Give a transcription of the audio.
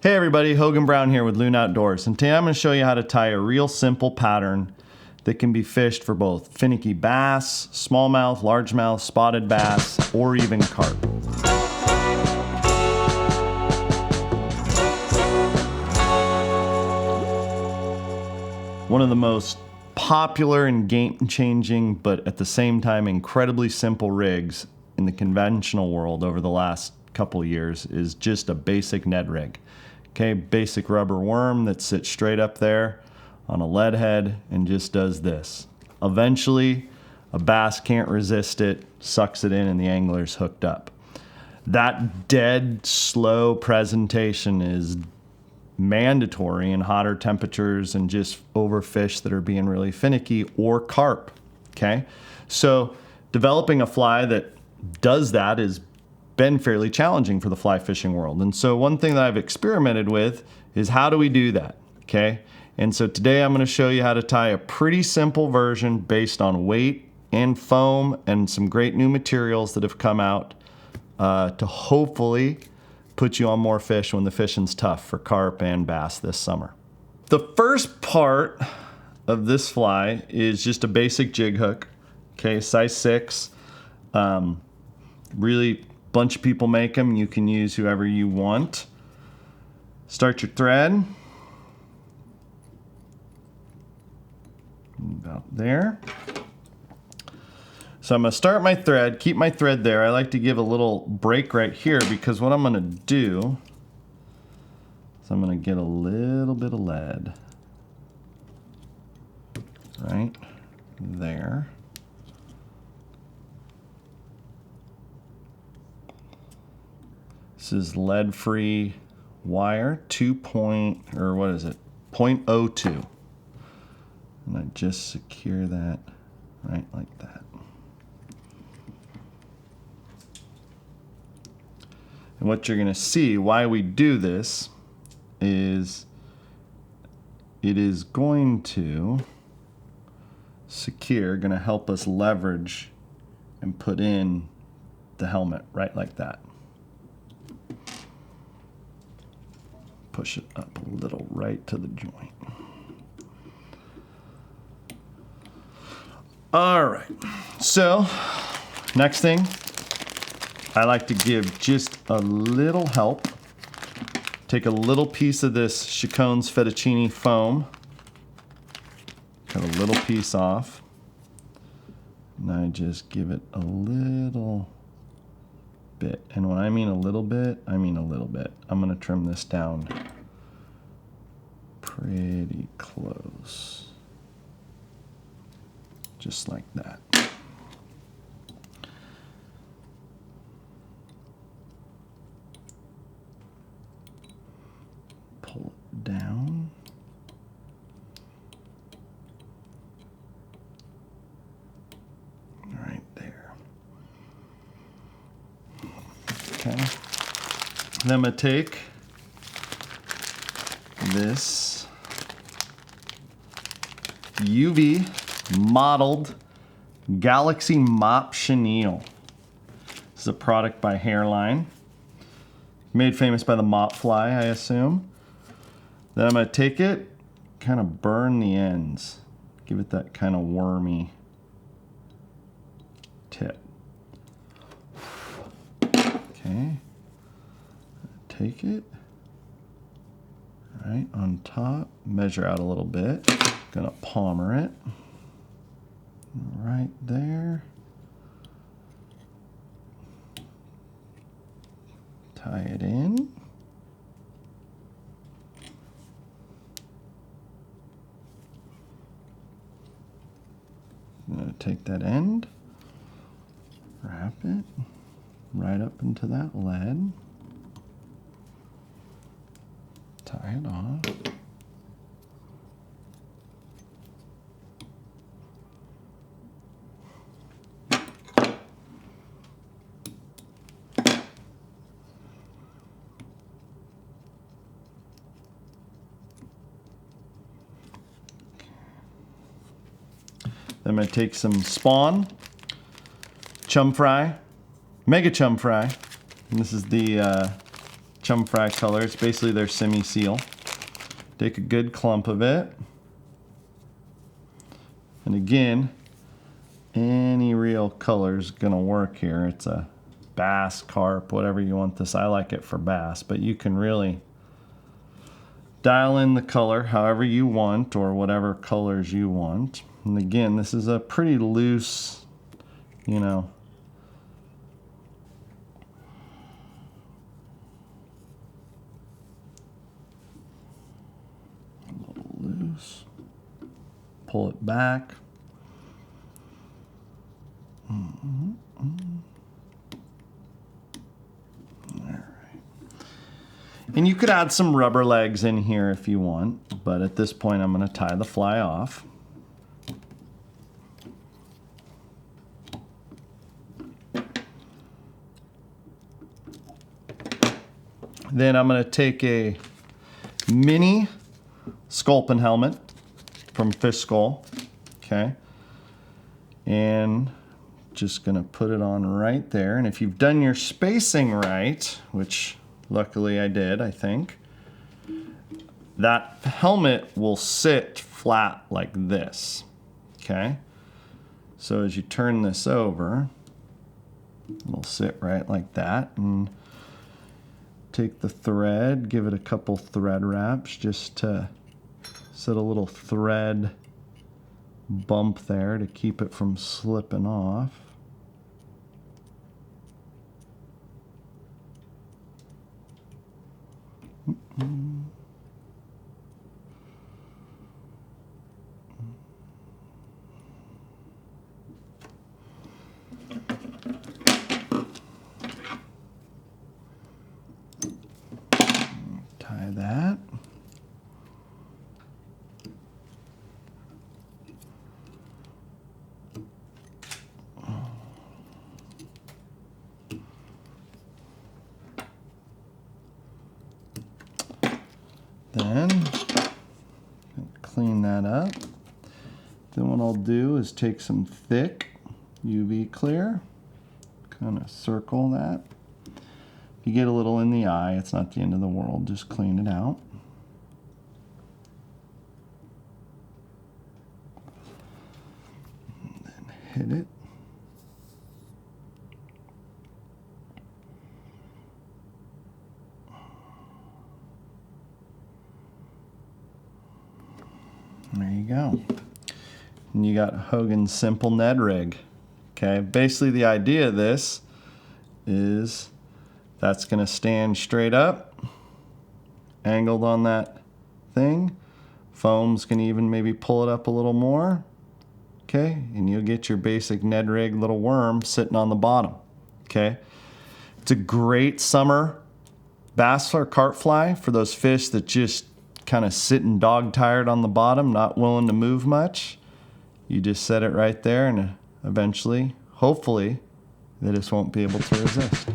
Hey everybody, Hogan Brown here with Loon Outdoors, and today I'm going to show you how to tie a real simple pattern that can be fished for both finicky bass, smallmouth, largemouth, spotted bass, or even carp. One of the most popular and game-changing, but at the same time incredibly simple rigs in the conventional world over the last couple years is just a basic Ned Rig. Okay, basic rubber worm that sits straight up there on a lead head and just does this. Eventually, a bass can't resist it, sucks it in, and the angler's hooked up. That dead, slow presentation is mandatory in hotter temperatures and just over fish that are being really finicky or carp. Okay, so developing a fly that does that has been fairly challenging for the fly fishing world. And so one thing that I've experimented with is how do we do that? Okay, and so today I'm going to show you how to tie a pretty simple version based on weight and foam and some great new materials that have come out to hopefully put you on more fish when the fishing's tough for carp and bass this summer. The first part of this fly is just a basic jig hook, okay, size 6. Really, bunch of people make them. You can use whoever you want. Start your thread about there. So I'm going to start my thread, keep my thread there. I like to give a little break right here because what I'm going to do is I'm going to get a little bit of lead right there. This is lead-free wire, 0.02. And I just secure that right like that. And what you're gonna see, why we do this, is it is going to secure, gonna help us leverage and put in the helmet right like that. Push it up a little right to the joint. All right, so next thing, I like to give just a little help. Take a little piece of this Chacon's fettuccine foam, cut a little piece off, and I just give it a little bit. And when I mean a little bit, I mean a little bit. I'm gonna trim this down pretty close. Just like that. Pull it down. Right there. Okay. Then I'm going to take this UV modeled Galaxy Mop Chenille. This is a product by Hairline. Made famous by the mop fly, I assume. Then I'm going to take it, kind of burn the ends. Give it that kind of wormy tip. Okay. Take it right on top, measure out a little bit. Gonna palmer it right there. Tie it in. I'm gonna take that end, wrap it right up into that lead, tie it on. Then I'm going to take some spawn, chum fry, mega chum fry, and this is the chum fry color. It's basically their semi-seal. Take a good clump of it. And again, any real color is going to work here. It's a bass, carp, whatever you want this. I like it for bass, but you can really dial in the color however you want or whatever colors you want. And again, this is a pretty loose, you know, a little loose. Pull it back. And you could add some rubber legs in here if you want, but at this point I'm going to tie the fly off. Then I'm going to take a mini sculpin helmet from Fish Skull, okay, and just going to put it on right there. And if you've done your spacing right, which luckily I did, I think, that helmet will sit flat like this, okay? So as you turn this over, it'll sit right like that. And take the thread, give it a couple thread wraps just to set a little thread bump there to keep it from slipping off. Tie that. Then clean that up. Then what I'll do is take some thick UV clear, kind of circle that. If you get a little in the eye, it's not the end of the world, just clean it out. And then hit it. There you go. And you got Hogan's Simple Ned Rig. Okay, basically the idea of this is that's going to stand straight up, angled on that thing. Foam's going to even maybe pull it up a little more. Okay, and you'll get your basic Ned Rig little worm sitting on the bottom. Okay, it's a great summer bass or carp fly for those fish that just kind of sitting dog tired on the bottom, not willing to move much. You just set it right there, and eventually, hopefully, they just won't be able to resist.